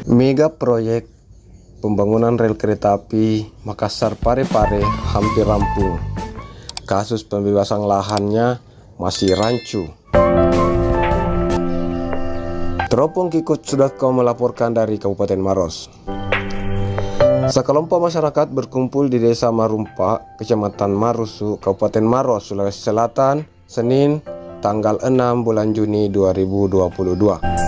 Mega proyek pembangunan rel kereta api Makassar Parepare hampir rampung. Kasus pembebasan lahannya masih rancu. Teropong Kikut sudah kau melaporkan dari Kabupaten Maros. Sekelompok masyarakat berkumpul di Desa Marumpa, Kecamatan Marusu, Kabupaten Maros, Sulawesi Selatan, Senin, tanggal 6 bulan Juni 2022.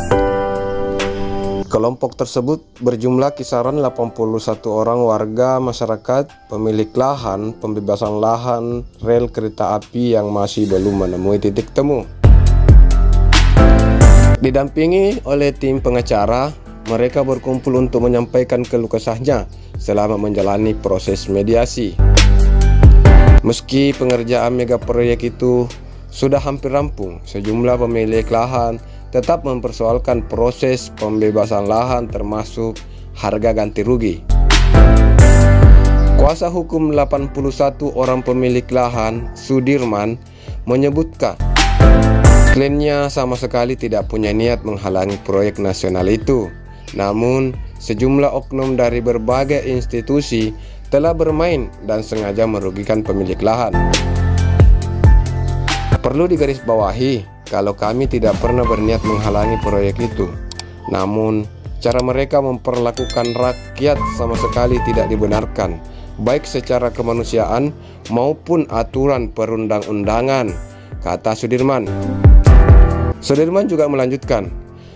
Kelompok tersebut berjumlah kisaran 81 orang warga masyarakat pemilik lahan pembebasan lahan rel kereta api yang masih belum menemui titik temu. Didampingi oleh tim pengacara, mereka berkumpul untuk menyampaikan keluh kesahnya selama menjalani proses mediasi. Meski pengerjaan mega proyek itu sudah hampir rampung, sejumlah pemilik lahan tetap mempersoalkan proses pembebasan lahan termasuk harga ganti rugi. Kuasa hukum 81 orang pemilik lahan, Sudirman, menyebutkan kliennya sama sekali tidak punya niat menghalangi proyek nasional itu. Namun, sejumlah oknum dari berbagai institusi telah bermain dan sengaja merugikan pemilik lahan. Perlu digarisbawahi, kalau kami tidak pernah berniat menghalangi proyek itu. Namun, cara mereka memperlakukan rakyat sama sekali tidak dibenarkan, baik secara kemanusiaan maupun aturan perundang-undangan, kata Sudirman. Sudirman juga melanjutkan,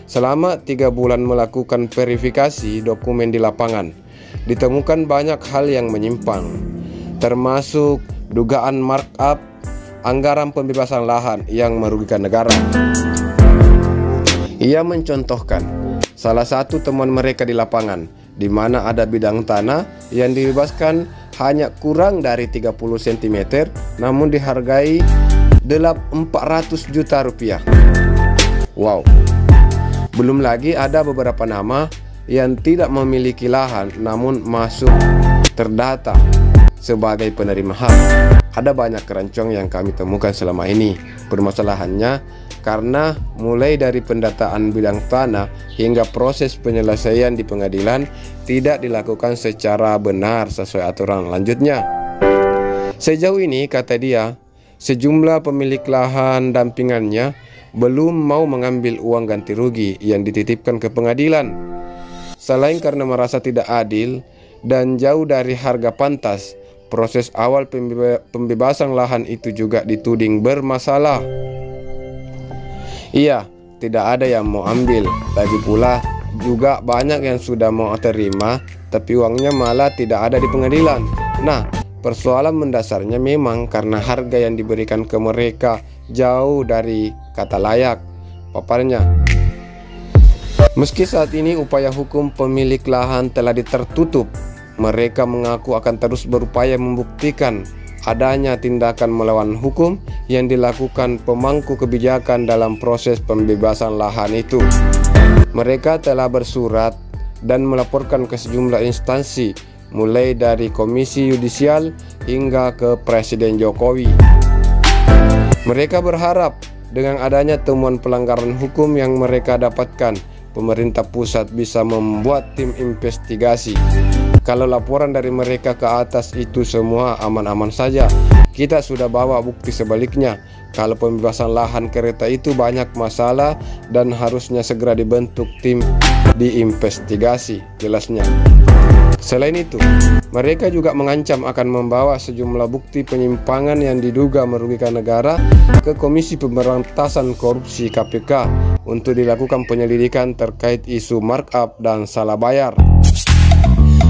selama 3 bulan melakukan verifikasi dokumen di lapangan, ditemukan banyak hal yang menyimpang, termasuk dugaan markup anggaran pembebasan lahan yang merugikan negara. Ia mencontohkan salah satu temuan mereka di lapangan, di mana ada bidang tanah yang dibebaskan hanya kurang dari 30 cm, namun dihargai 400 juta rupiah. Wow. Belum lagi ada beberapa nama yang tidak memiliki lahan namun masuk terdata sebagai penerima hak. Ada banyak keroncong yang kami temukan selama ini. Permasalahannya karena mulai dari pendataan bidang tanah hingga proses penyelesaian di pengadilan tidak dilakukan secara benar sesuai aturan lanjutnya. Sejauh ini, kata dia, sejumlah pemilik lahan dampingannya belum mau mengambil uang ganti rugi yang dititipkan ke pengadilan. Selain karena merasa tidak adil dan jauh dari harga pantas, proses awal pembebasan lahan itu juga dituding bermasalah. Iya, tidak ada yang mau ambil. Lagi pula juga banyak yang sudah mau terima, tapi uangnya malah tidak ada di pengadilan. Nah, persoalan mendasarnya memang karena harga yang diberikan ke mereka jauh dari kata layak, paparnya. Meski saat ini upaya hukum pemilik lahan telah tertutup, mereka mengaku akan terus berupaya membuktikan adanya tindakan melawan hukum yang dilakukan pemangku kebijakan dalam proses pembebasan lahan itu. Mereka telah bersurat dan melaporkan ke sejumlah instansi, mulai dari Komisi Yudisial hingga ke Presiden Jokowi. Mereka berharap dengan adanya temuan pelanggaran hukum yang mereka dapatkan, pemerintah pusat bisa membuat tim investigasi. Kalau laporan dari mereka ke atas itu semua aman-aman saja, kita sudah bawa bukti sebaliknya. Kalau pembebasan lahan kereta itu banyak masalah dan harusnya segera dibentuk tim diinvestigasi, jelasnya. Selain itu, mereka juga mengancam akan membawa sejumlah bukti penyimpangan yang diduga merugikan negara ke Komisi Pemberantasan Korupsi (KPK) untuk dilakukan penyelidikan terkait isu markup dan salah bayar.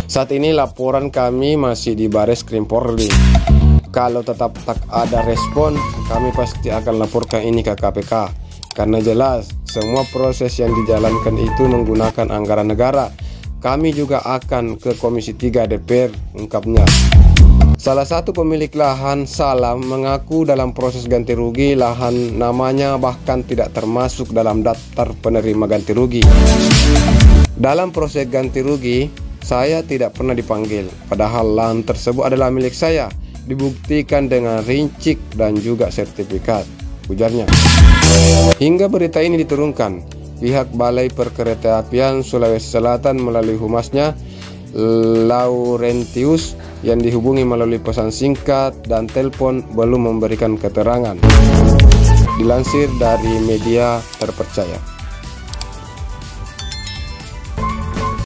Saat ini laporan kami masih di Bareskrim Polri. Kalau tetap tak ada respon, kami pasti akan laporkan ini ke KPK. Karena jelas, semua proses yang dijalankan itu menggunakan anggaran negara. Kami juga akan ke Komisi 3 DPR, ungkapnya. Salah satu pemilik lahan, Salam, mengaku dalam proses ganti rugi lahan namanya bahkan tidak termasuk dalam daftar penerima ganti rugi. Dalam proses ganti rugi, saya tidak pernah dipanggil, padahal lahan tersebut adalah milik saya, dibuktikan dengan rincik dan juga sertifikat, ujarnya. Hingga berita ini diturunkan, pihak Balai Perkeretaapian Sulawesi Selatan melalui humasnya Laurentius yang dihubungi melalui pesan singkat dan telepon belum memberikan keterangan. Dilansir dari media terpercaya.